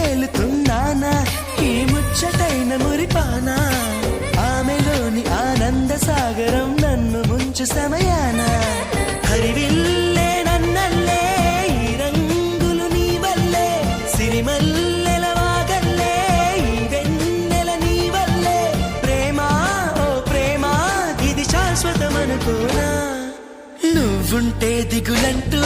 తేలుతున్నానా ఈ ముచ్చటైన మురిపానా ఆమెలోని ఆనంద సాగరం నన్ను ముంచు సమయాన హరివిల్లే నన్నల్లే ఈ రంగులు నీ వల్లే సిరిమల్లెల వాగల్లే ఈ వెన్నెల నీ వల్లే ప్రేమ ఓ ప్రేమ ఇది శాశ్వతమనుకోనా నువ్వుంటే దిగులంటూ